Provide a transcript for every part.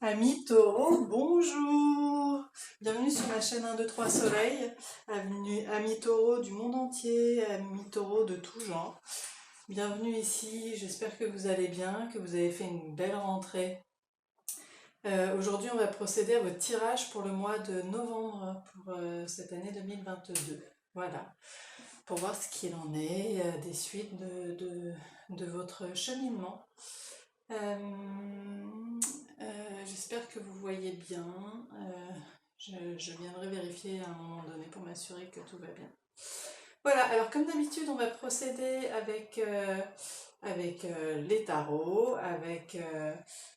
Amis taureaux, bonjour! Bienvenue sur ma chaîne 1, 2, 3 Soleil. Amis taureaux du monde entier, amis taureaux de tout genre. Bienvenue ici, j'espère que vous allez bien, que vous avez fait une belle rentrée. Aujourd'hui, on va procéder à votre tirage pour le mois de novembre, pour cette année 2022. Voilà, pour voir ce qu'il en est des suites de votre cheminement. J'espère que vous voyez bien. Je viendrai vérifier à un moment donné pour m'assurer que tout va bien. Voilà, alors comme d'habitude, on va procéder avec les tarots, avec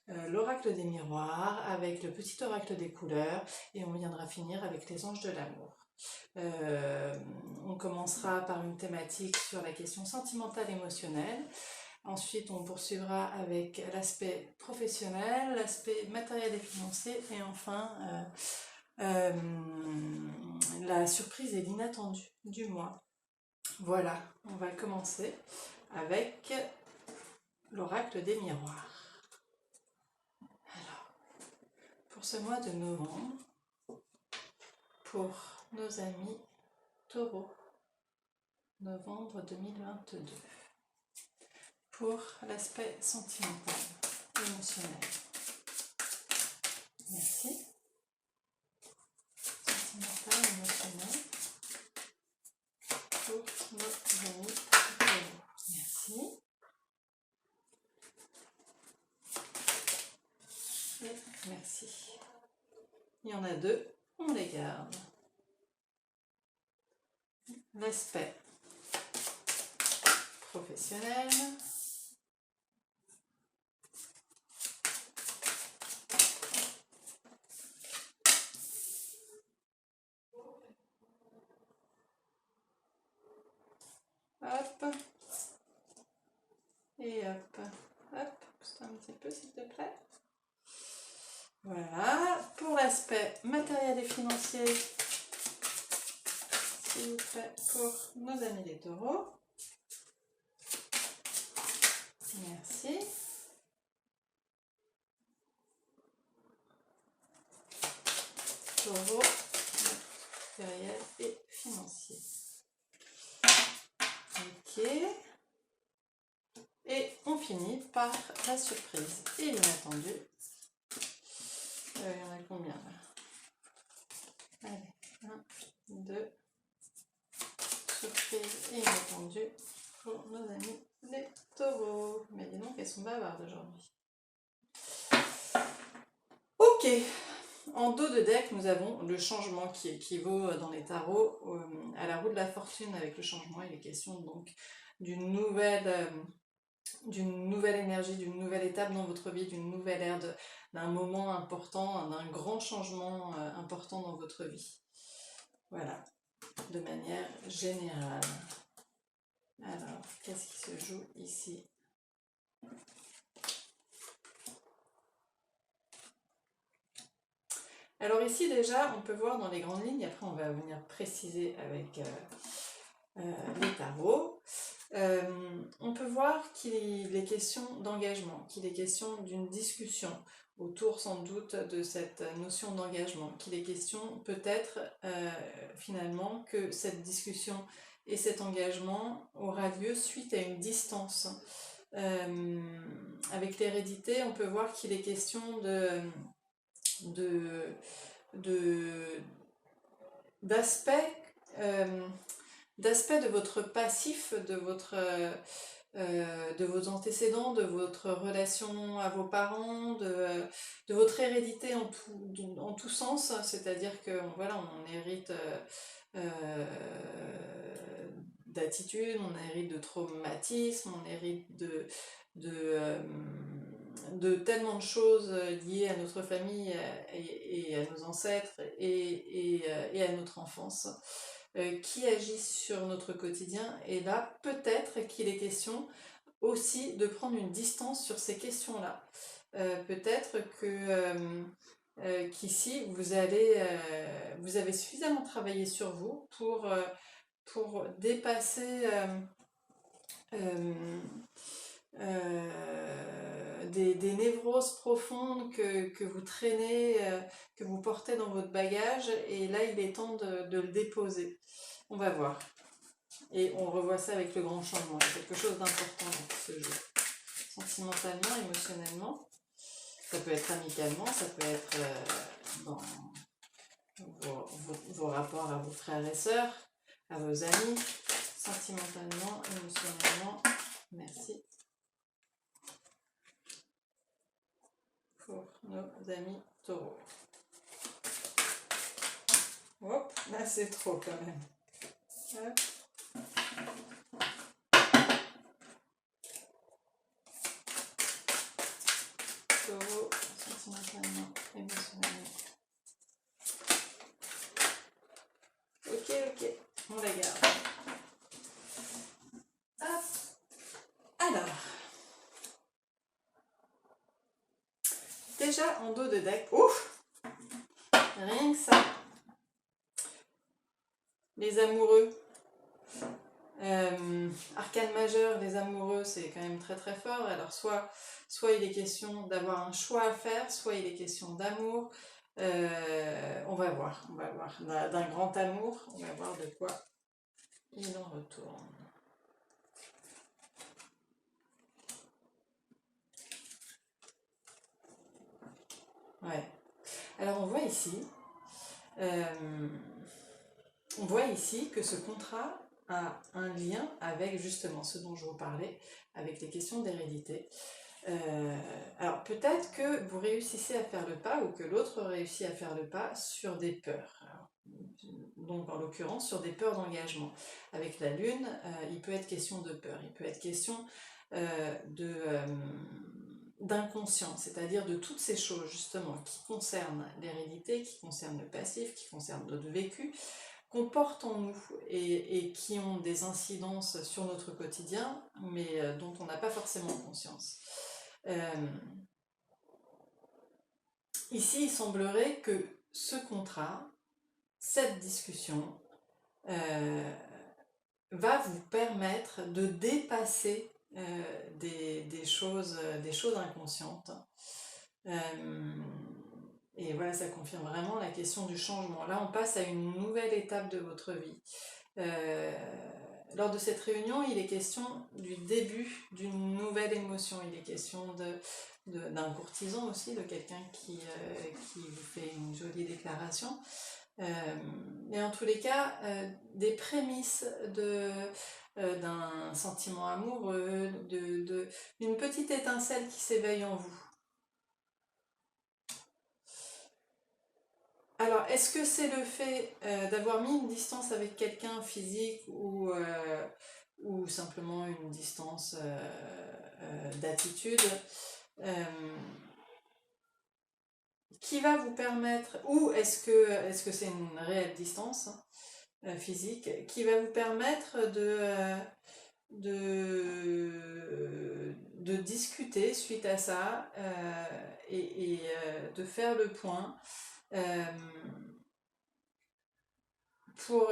l'oracle des miroirs, avec le petit oracle des couleurs, et on viendra finir avec les anges de l'amour. On commencera par une thématique sur la question sentimentale émotionnelle. Ensuite, on poursuivra avec l'aspect professionnel, l'aspect matériel et financier, et enfin la surprise et l'inattendu du mois. Voilà, on va commencer avec l'oracle des miroirs. Alors, pour ce mois de novembre, pour nos amis taureaux, novembre 2022, pour l'aspect sentimental, émotionnel. Merci. Sentimental, émotionnel, pour nos amis taureaux. Merci. Et merci. Il y en a deux, on les garde. L'aspect professionnel. Hop. Et hop. Hop. Pousse un petit peu s'il te plaît. Voilà. Pour l'aspect matériel et financier, s'il vous plaît, pour nos amis les taureaux. Merci. Taureau, matériel et financier. Ok. Et on finit par la surprise et l'inattendu. Il y en a combien là? Allez, 1, 2. Surprise et inattendu pour nos amis les taureaux. Mais dis donc, elles sont bavardes aujourd'hui. Ok. En dos de deck, nous avons le changement qui équivaut dans les tarots à la roue de la fortune. Avec le changement, il est question donc d'une nouvelle énergie, d'une nouvelle étape dans votre vie, d'une nouvelle ère, d'un moment important, d'un grand changement important dans votre vie. Voilà, de manière générale. Alors, qu'est-ce qui se joue ici? Alors ici déjà, on peut voir dans les grandes lignes, après on va venir préciser avec les tarots. On peut voir qu'il est question d'engagement, qu'il est question d'une discussion autour sans doute de cette notion d'engagement, qu'il est question peut-être finalement que cette discussion et cet engagement aura lieu suite à une distance. Avec l'hérédité, on peut voir qu'il est question d'aspects de votre passif, de vos antécédents, de votre relation à vos parents, de votre hérédité en tout sens, c'est-à-dire que voilà, on hérite d'attitudes, on hérite de traumatismes, on hérite de tellement de choses liées à notre famille et à nos ancêtres et à notre enfance qui agissent sur notre quotidien. Et là, peut-être qu'il est question aussi de prendre une distance sur ces questions-là. Peut-être que qu'ici, vous avez suffisamment travaillé sur vous pour dépasser des névroses profondes que vous traînez, que vous portez dans votre bagage, et là il est temps de le déposer. On va voir. Et on revoit ça avec le grand changement. Il y a quelque chose d'important dans ce jeu. Sentimentalement, émotionnellement, ça peut être amicalement, ça peut être dans vos rapports à vos frères et sœurs, à vos amis, sentimentalement, émotionnellement. Merci. Pour nos amis taureaux. Hop, là c'est trop quand même. Hop. Taureau, sentimentalement, émotionnellement. Ok, on la garde. Hop. Alors, déjà en dos de deck, ouf, rien que ça. Les amoureux. Arcane majeur, les amoureux, c'est quand même très très fort. Alors soit il est question d'avoir un choix à faire, soit il est question d'amour. On va voir d'un grand amour, on va voir de quoi il en retourne. Ouais. Alors on voit ici que ce contrat a un lien avec justement ce dont je vous parlais, avec les questions d'hérédité. Alors peut-être que vous réussissez à faire le pas ou que l'autre réussit à faire le pas sur des peurs. Alors, donc en l'occurrence sur des peurs d'engagement. Avec la lune, il peut être question de peur, il peut être question d'inconscient, c'est-à-dire de toutes ces choses justement qui concernent l'hérédité, qui concernent le passif, qui concernent notre vécu, qu'on porte en nous et qui ont des incidences sur notre quotidien, mais dont on n'a pas forcément conscience. Ici, il semblerait que ce contrat, cette discussion, va vous permettre de dépasser des choses inconscientes. Et voilà, ça confirme vraiment la question du changement. Là, on passe à une nouvelle étape de votre vie. Lors de cette réunion, il est question du début d'une nouvelle émotion. Il est question d'un courtisan aussi, de quelqu'un qui vous fait une jolie déclaration. Et en tous les cas, des prémices d'un sentiment amoureux, d'une petite étincelle qui s'éveille en vous. Alors, est-ce que c'est le fait d'avoir mis une distance avec quelqu'un physique ou simplement une distance d'attitude qui va vous permettre, ou est-ce que c'est une réelle distance physique qui va vous permettre de discuter suite à ça et de faire le point pour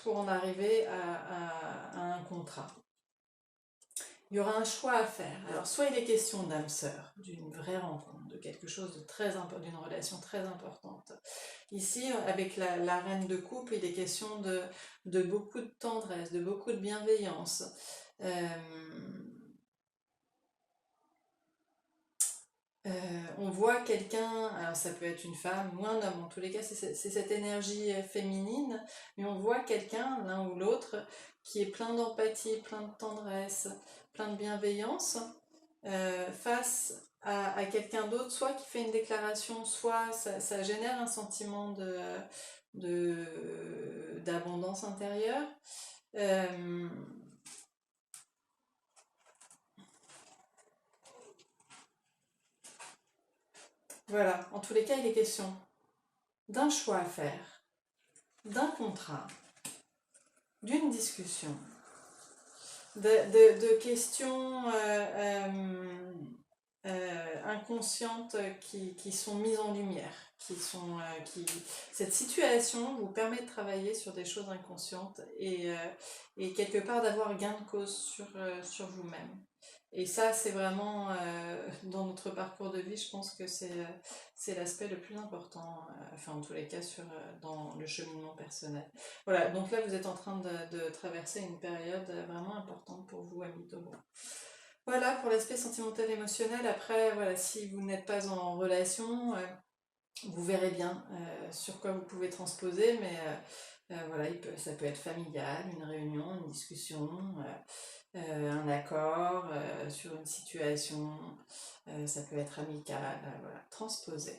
en arriver à un contrat. Il y aura un choix à faire. Alors, soit il est question d'âme sœur, d'une vraie rencontre, de quelque chose de très important, d'une relation très importante. Ici, avec la reine de coupe, il est question de beaucoup de tendresse, de beaucoup de bienveillance. On voit quelqu'un, alors ça peut être une femme ou un homme, en tous les cas c'est cette énergie féminine, mais on voit quelqu'un, l'un ou l'autre, qui est plein d'empathie, plein de tendresse, plein de bienveillance, face à quelqu'un d'autre, soit qui fait une déclaration, soit ça génère un sentiment d'abondance intérieure. Voilà, en tous les cas, il est question d'un choix à faire, d'un contrat, d'une discussion, de questions inconscientes qui sont mises en lumière. Cette situation vous permet de travailler sur des choses inconscientes et quelque part d'avoir gain de cause sur vous-même. Et ça, c'est vraiment, dans notre parcours de vie, je pense que c'est l'aspect le plus important, enfin en tous les cas dans le cheminement personnel. Voilà, donc là vous êtes en train de traverser une période vraiment importante pour vous, amis Taureau. Voilà pour l'aspect sentimental émotionnel. Après, voilà, si vous n'êtes pas en relation, vous verrez bien sur quoi vous pouvez transposer, mais voilà, ça peut être familial, une réunion, une discussion, un accord sur une situation, ça peut être amical, voilà, transposer.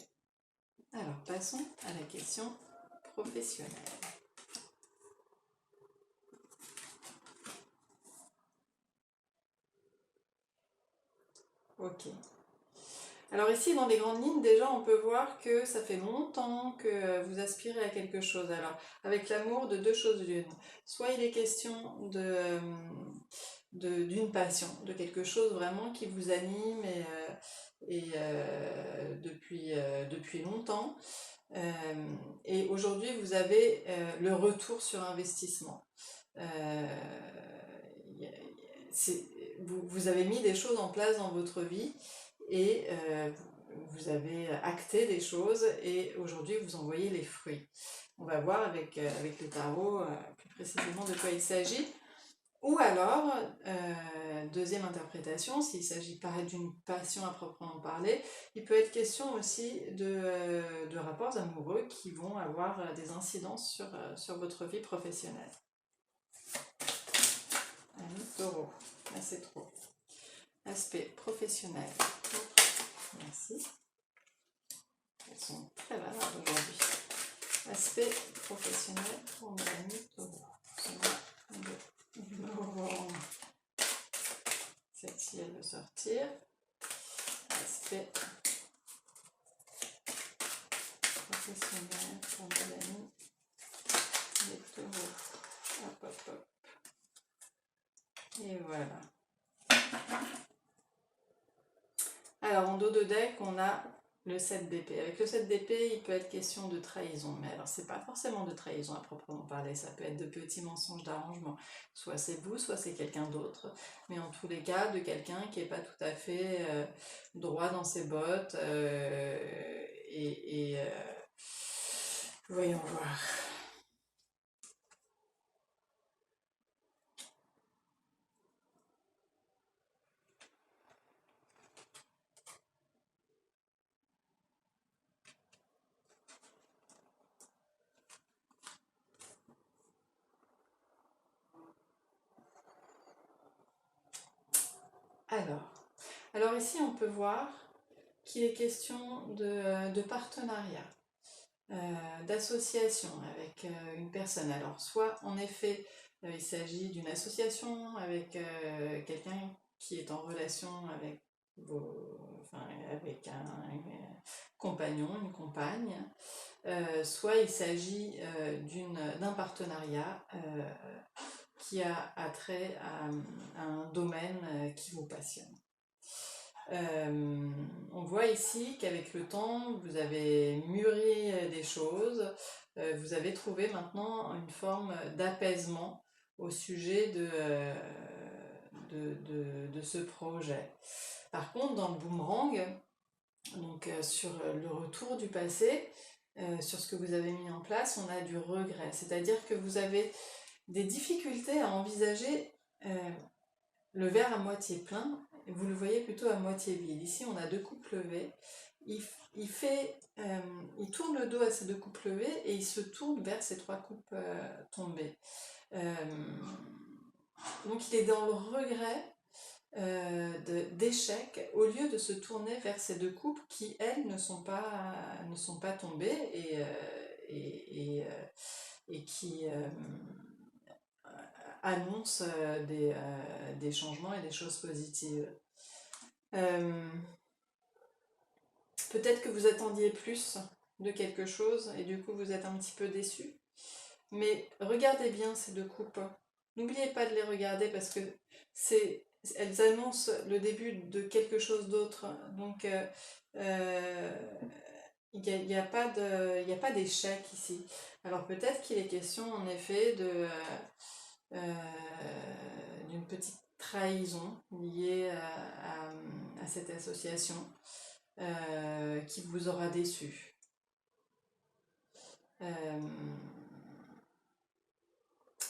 Alors passons à la question professionnelle. Ok. Alors ici, dans les grandes lignes, déjà, on peut voir que ça fait longtemps que vous aspirez à quelque chose. Alors, avec l'amour, de deux choses l'une. Soit il est question d'une passion, de quelque chose vraiment qui vous anime depuis longtemps. Et aujourd'hui, vous avez le retour sur investissement. Vous avez mis des choses en place dans votre vie et vous avez acté des choses et aujourd'hui vous en voyez les fruits. On va voir avec le tarot plus précisément de quoi il s'agit. Ou alors, deuxième interprétation, s'il ne s'agit pas d'une passion à proprement parler, il peut être question aussi de rapports amoureux qui vont avoir des incidences sur votre vie professionnelle. Ami Taureau, là c'est trop. Aspect professionnel. Merci. Elles sont très valeurs aujourd'hui. Aspect professionnel pour mes amis Taureau. Celle-ci, elle veut sortir. Aspect professionnel pour mes amis les Taureaux. Hop, hop, hop. Et voilà. Alors, en dos de deck, on a le 7 d'épée. Avec le 7 d'épée, il peut être question de trahison. Mais alors, c'est pas forcément de trahison à proprement parler. Ça peut être de petits mensonges d'arrangement. Soit c'est vous, soit c'est quelqu'un d'autre. Mais en tous les cas, de quelqu'un qui n'est pas tout à fait droit dans ses bottes. Voyons voir. Alors ici, on peut voir qu'il est question de partenariat, d'association avec une personne. Alors, soit en effet, il s'agit d'une association avec quelqu'un qui est en relation avec avec un compagnon, une compagne, soit il s'agit d'un partenariat qui a attrait à un domaine qui vous passionne. On voit ici qu'avec le temps, vous avez mûri des choses, vous avez trouvé maintenant une forme d'apaisement au sujet de ce projet. Par contre, dans le boomerang, donc sur le retour du passé, sur ce que vous avez mis en place, on a du regret. C'est-à-dire que vous avez des difficultés à envisager le verre à moitié plein, vous le voyez plutôt à moitié vide. Ici, on a deux coupes levées. Il tourne le dos à ces deux coupes levées et il se tourne vers ces trois coupes tombées. Donc, il est dans le regret d'échec au lieu de se tourner vers ces deux coupes qui, elles, ne sont pas tombées et qui annonce des changements et des choses positives. Peut-être que vous attendiez plus de quelque chose et du coup vous êtes un petit peu déçu. Mais regardez bien ces deux coupes. N'oubliez pas de les regarder parce que c'est elles annoncent le début de quelque chose d'autre. Donc, il n'y a pas d'échec ici. Alors peut-être qu'il est question en effet d'une petite trahison liée à cette association qui vous aura déçu.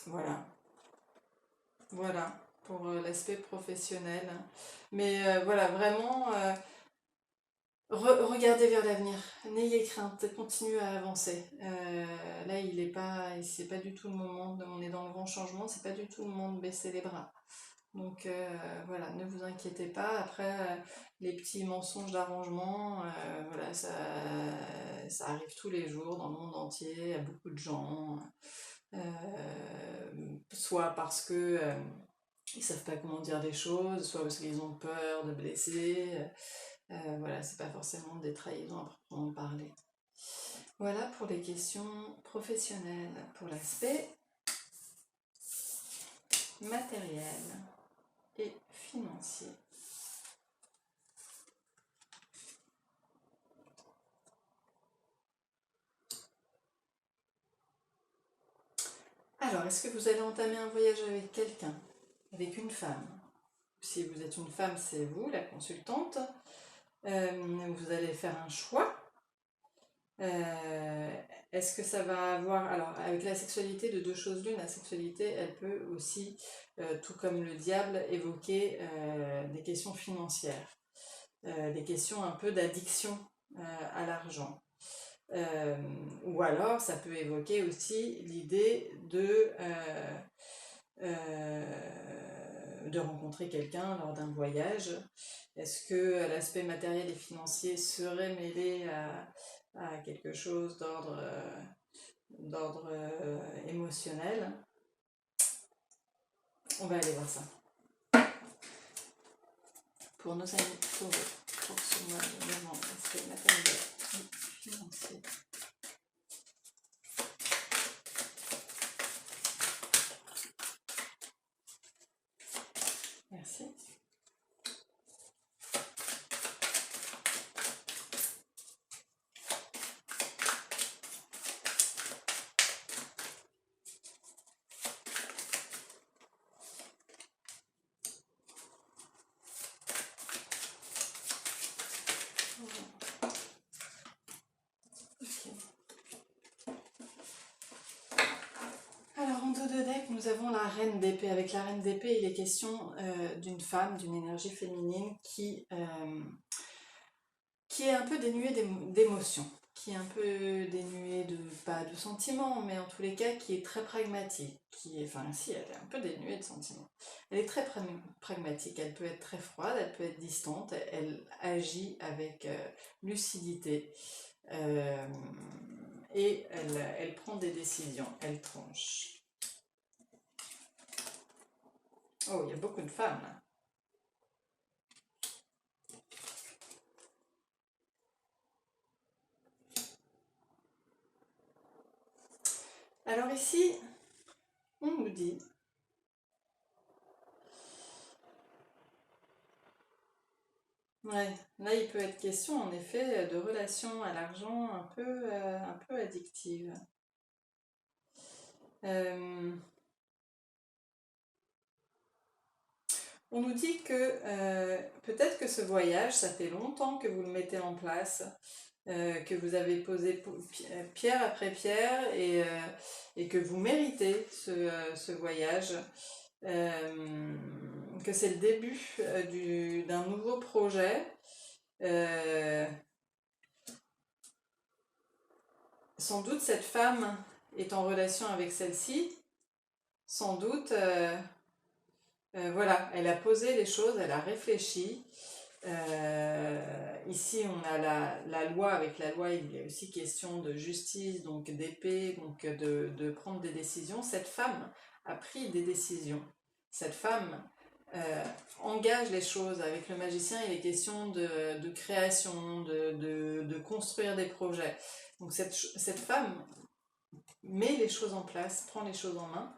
Voilà. Voilà, pour l'aspect professionnel. Mais voilà, vraiment, regardez vers l'avenir. N'ayez crainte, continuez à avancer. Là, c'est pas du tout le moment, on est dans le grand changement, c'est pas du tout le moment de baisser les bras. Donc voilà, ne vous inquiétez pas. Après, les petits mensonges d'arrangement, voilà, ça arrive tous les jours dans le monde entier, à beaucoup de gens. Soit parce que ils savent pas comment dire les choses, soit parce qu'ils ont peur de blesser. Voilà, c'est pas forcément des trahisons à proprement parler. Voilà pour les questions professionnelles. Pour l'aspect matériel et financier. Alors, est-ce que vous allez entamer un voyage avec quelqu'un, avec une femme? Si vous êtes une femme, c'est vous, la consultante. Vous allez faire un choix. Est-ce que ça va avoir... Alors, avec la sexualité, de deux choses l'une, la sexualité, elle peut aussi, tout comme le diable, évoquer des questions financières, des questions un peu d'addiction à l'argent. Ou alors, ça peut évoquer aussi l'idée de rencontrer quelqu'un lors d'un voyage. Est-ce que l'aspect matériel et financier serait mêlé à quelque chose d'ordre émotionnel? On va aller voir ça. Pour nos amis, pour ce mois de novembre, l'aspect matériel et financier. Merci. Alors en dos de deck, nous avons la reine d'épée. Avec la reine d'épée, il est question d'une femme, d'une énergie féminine qui est un peu dénuée d'émotions, qui est un peu dénuée pas de sentiments, mais en tous les cas qui est très pragmatique, enfin si, elle est un peu dénuée de sentiments. Elle est très pragmatique, elle peut être très froide, elle peut être distante, elle agit avec lucidité. Et elle prend des décisions, elle tranche. Oh, il y a beaucoup de femmes là. Alors ici, on nous dit ouais, là il peut être question en effet de relations à l'argent un peu addictives. On nous dit que peut-être que ce voyage, ça fait longtemps que vous le mettez en place, que vous avez posé pierre après pierre et que vous méritez ce voyage, que c'est le début d'un nouveau projet. Sans doute cette femme est en relation avec celle-ci, sans doute, voilà, elle a posé les choses, elle a réfléchi. Ici, on a la loi. Avec la loi, il est aussi question de justice, donc d'épée, donc de prendre des décisions. Cette femme a pris des décisions. Cette femme engage les choses. Avec le magicien, il est question de création, de construire des projets. Donc cette femme met les choses en place, prend les choses en main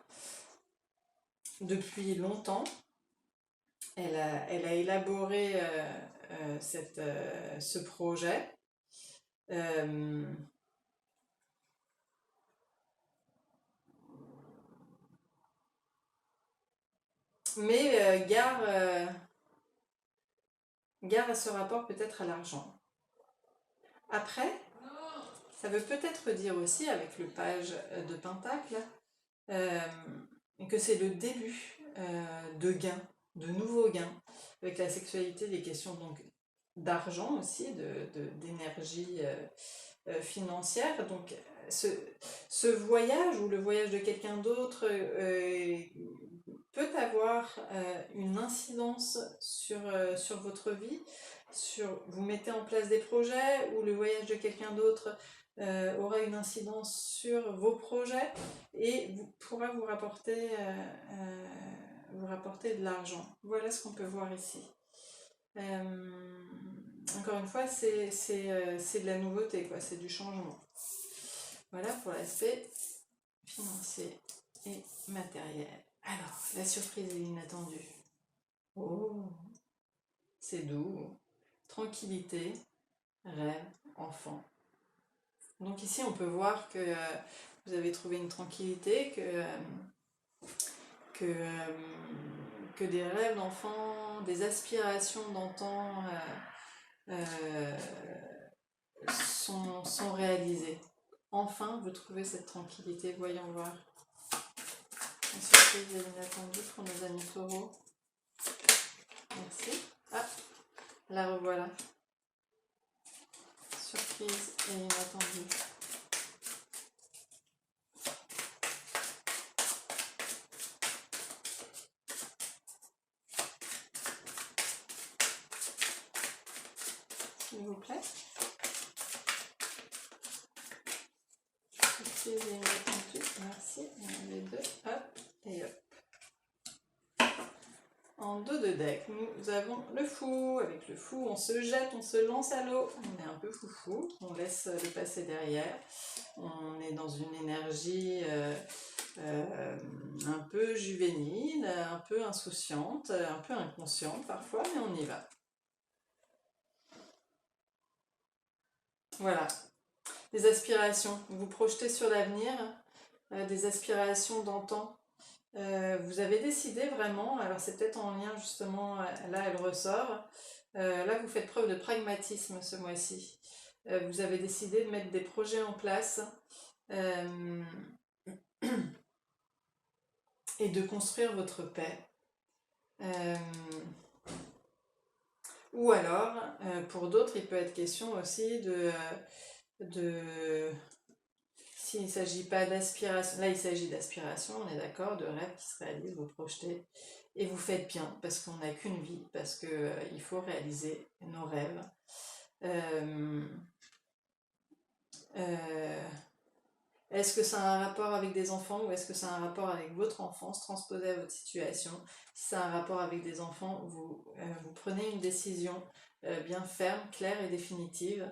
depuis longtemps. elle a élaboré ce projet. Mais gare à ce rapport peut-être à l'argent. Après, ça veut peut-être dire aussi, avec le page de Pentacle, que c'est le début de gains, de nouveaux gains. Avec la sexualité, des questions donc d'argent aussi, d'énergie financière. Donc ce voyage ou le voyage de quelqu'un d'autre peut avoir une incidence sur votre vie, vous mettez en place des projets ou le voyage de quelqu'un d'autre aura une incidence sur vos projets et pourra vous rapporter de l'argent. Voilà ce qu'on peut voir ici. Encore une fois, c'est de la nouveauté, quoi, c'est du changement. Voilà pour l'aspect financier et matériel. Alors, la surprise et l'inattendue. Oh, c'est doux. Tranquillité, rêve, enfant. Donc ici, on peut voir que vous avez trouvé une tranquillité, que des rêves d'enfant, des aspirations d'antan sont réalisées. Enfin, vous trouvez cette tranquillité. Voyons voir. Une surprise et inattendue pour nos amis taureaux. Merci. Ah, la revoilà. Surprise et inattendue. S'il vous plaît. Surprise et inattendue. Merci. On a les deux. Hop et hop. En dos de deck, nous avons le fou. Avec le fou, on se jette, on se lance à l'eau. On est un peu foufou, on laisse le passé derrière. On est dans une énergie un peu juvénile, un peu insouciante, un peu inconsciente parfois, mais on y va. Voilà. Des aspirations. Vous vous projetez sur l'avenir, des aspirations d'antan. Vous avez décidé vraiment, alors c'est peut-être en lien justement, là elle ressort, là vous faites preuve de pragmatisme ce mois-ci. Vous avez décidé de mettre des projets en place et de construire votre paix. Ou alors, pour d'autres, il peut être question aussi s'il ne s'agit pas d'aspiration, là il s'agit d'aspiration, on est d'accord, de rêves qui se réalisent, vous projetez, et vous faites bien, parce qu'on n'a qu'une vie, parce qu'il faut réaliser nos rêves. Est-ce que ça a un rapport avec des enfants ou est-ce que ça a un rapport avec votre enfance transposée à votre situation? Si ça a un rapport avec des enfants, vous prenez une décision bien ferme, claire et définitive.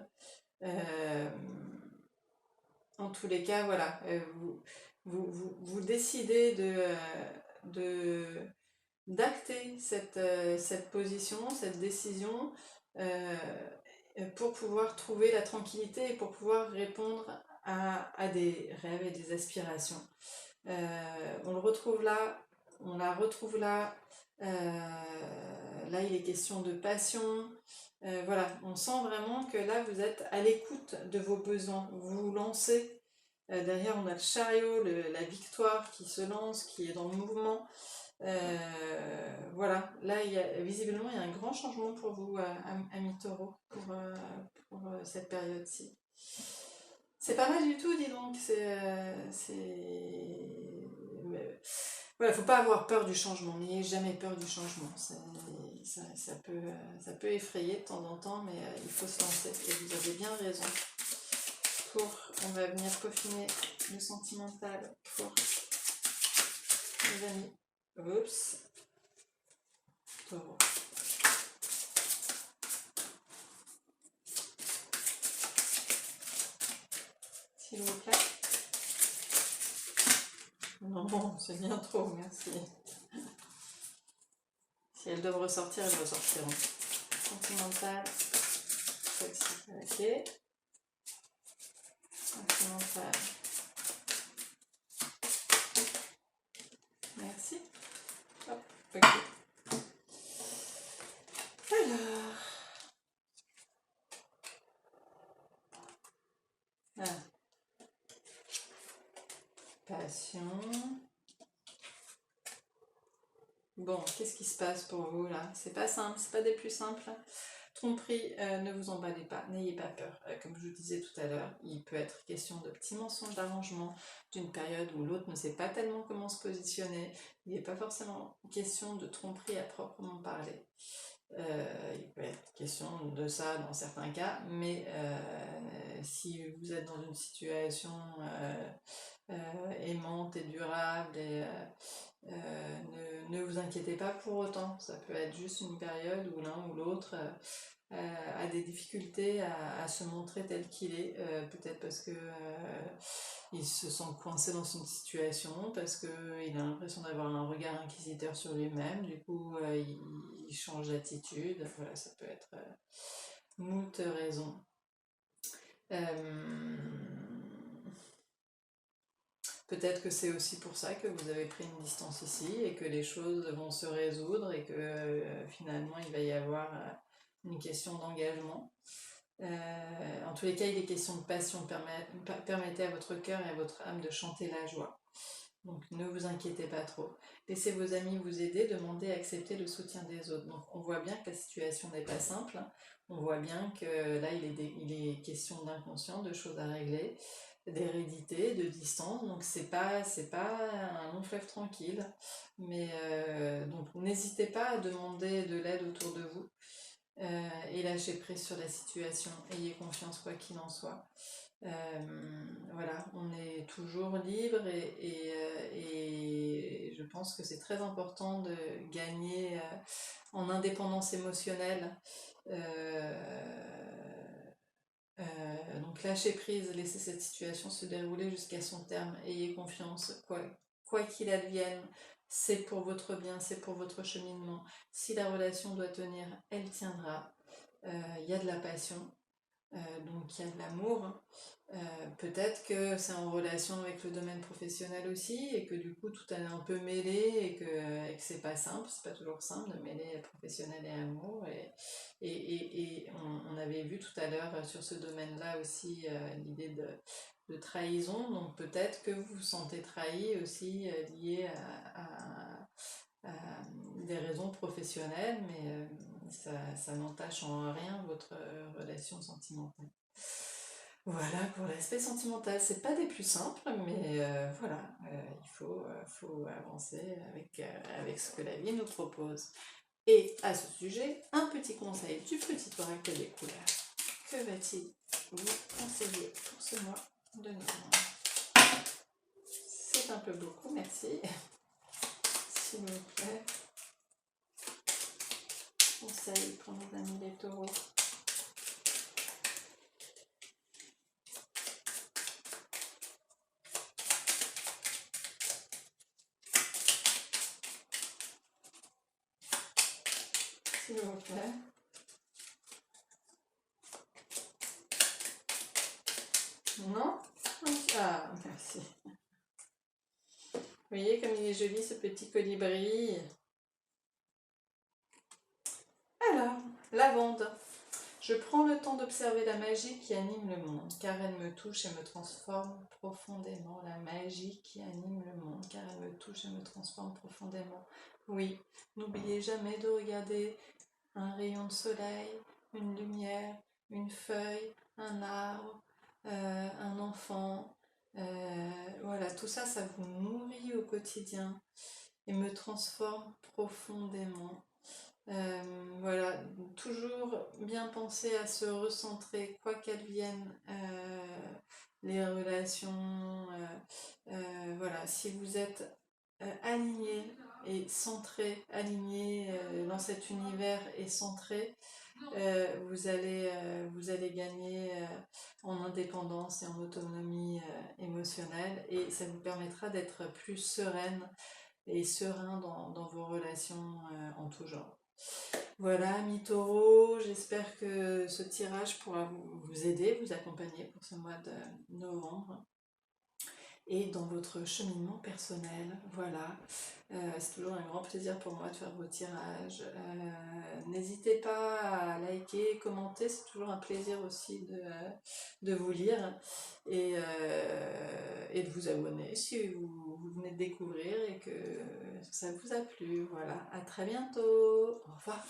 En tous les cas, voilà, vous décidez d'acter cette position, cette décision pour pouvoir trouver la tranquillité et pour pouvoir répondre à des rêves et des aspirations. On le retrouve là, on la retrouve là. Là, il est question de passion. Voilà, on sent vraiment que là, vous êtes à l'écoute de vos besoins. Vous vous lancez. Derrière, on a le chariot, la victoire qui se lance, qui est dans le mouvement. Voilà, là, visiblement, il y a un grand changement pour vous, amis taureaux, pour cette période-ci. C'est pas mal du tout, dis donc. Voilà, faut pas avoir peur du chongement. N'ayez jamais peur du changement. Ça peut effrayer de temps en temps, mais il faut se lancer. Et vous avez bien raison. On va venir peaufiner le sentimental pour les amis. Oups. Taureau. S'il vous plaît. Non, c'est bien trop, merci. Si elles doivent ressortir, elles ressortiront. Sentimental. Ok. Sentimental. Merci. Hop, ok. Alors. Passion. Bon, qu'est-ce qui se passe pour vous là? C'est pas simple, c'est pas des plus simples. Tromperie, ne vous emballez pas, n'ayez pas peur. Comme je vous disais tout à l'heure, il peut être question de petits mensonges d'arrangement, d'une période où l'autre ne sait pas tellement comment se positionner. Il n'est pas forcément question de tromperie à proprement parler. Il peut être question de ça dans certains cas, mais si vous êtes dans une situation aimante et durable et ne vous inquiétez pas pour autant, ça peut être juste une période où l'un ou l'autre a des difficultés à se montrer tel qu'il est, peut-être parce que il se sent coincé dans une situation, parce qu'il a l'impression d'avoir un regard inquisiteur sur lui-même, du coup il change d'attitude, voilà, ça peut être moult raisons. Peut-être que c'est aussi pour ça que vous avez pris une distance ici et que les choses vont se résoudre et que finalement il va y avoir une question d'engagement. En tous les cas, il est question de passion. Permettez à votre cœur et à votre âme de chanter la joie. Donc ne vous inquiétez pas trop. Laissez vos amis vous aider, demandez, acceptez le soutien des autres. Donc on voit bien que la situation n'est pas simple. On voit bien que là il est question d'inconscient, de choses à régler, d'hérédité, de distance. Donc c'est pas un long fleuve tranquille. Mais donc n'hésitez pas à demander de l'aide autour de vous. Et lâchez prise sur la situation, ayez confiance quoi qu'il en soit. Voilà, on est toujours libre et je pense que c'est très important de gagner en indépendance émotionnelle. Donc lâchez prise, laissez cette situation se dérouler jusqu'à son terme, ayez confiance, quoi qu'il advienne, c'est pour votre bien, c'est pour votre cheminement. Si la relation doit tenir, elle tiendra. Il y a de la passion, donc il y a de l'amour. Peut-être que c'est en relation avec le domaine professionnel aussi et que du coup tout est un peu mêlé et que c'est pas simple, c'est pas toujours simple de mêler professionnel et amour. Et on avait vu tout à l'heure sur ce domaine-là aussi l'idée de trahison, donc peut-être que vous vous sentez trahi aussi lié à des raisons professionnelles, mais ça n'entache en rien votre relation sentimentale. Voilà pour l'aspect sentimental, c'est pas des plus simples, mais voilà, il faut avancer avec ce que la vie nous propose. Et à ce sujet, un petit conseil du petit oracle des couleurs. Que va-t-il vous conseiller pour ce mois de novembre? C'est un peu beaucoup, merci. S'il vous plaît. Conseil pour nos amis les taureaux. S'il vous plaît. Non? Ah, merci. Vous voyez comme il est joli ce petit colibri. Alors, lavande. Je prends le temps d'observer la magie qui anime le monde, car elle me touche et me transforme profondément. La magie qui anime le monde, car elle me touche et me transforme profondément. Oui, n'oubliez jamais de regarder un rayon de soleil, une lumière, une feuille, un arbre, un enfant. Voilà, tout ça, ça vous nourrit au quotidien et me transforme profondément. Voilà, toujours bien penser à se recentrer, quoi qu'elles viennent, les relations. Voilà, si vous êtes aligné et centré, aligné dans cet univers et centré, vous allez gagner en indépendance et en autonomie émotionnelle et ça vous permettra d'être plus sereine et serein dans vos relations en tout genre. Voilà, mi taureau, j'espère que ce tirage pourra vous aider, vous accompagner pour ce mois de novembre et dans votre cheminement personnel. Voilà, c'est toujours un grand plaisir pour moi de faire vos tirages. N'hésitez pas à liker, commenter, c'est toujours un plaisir aussi de vous lire et de vous abonner si vous venez de découvrir et que ça vous a plu. Voilà, à très bientôt, au revoir.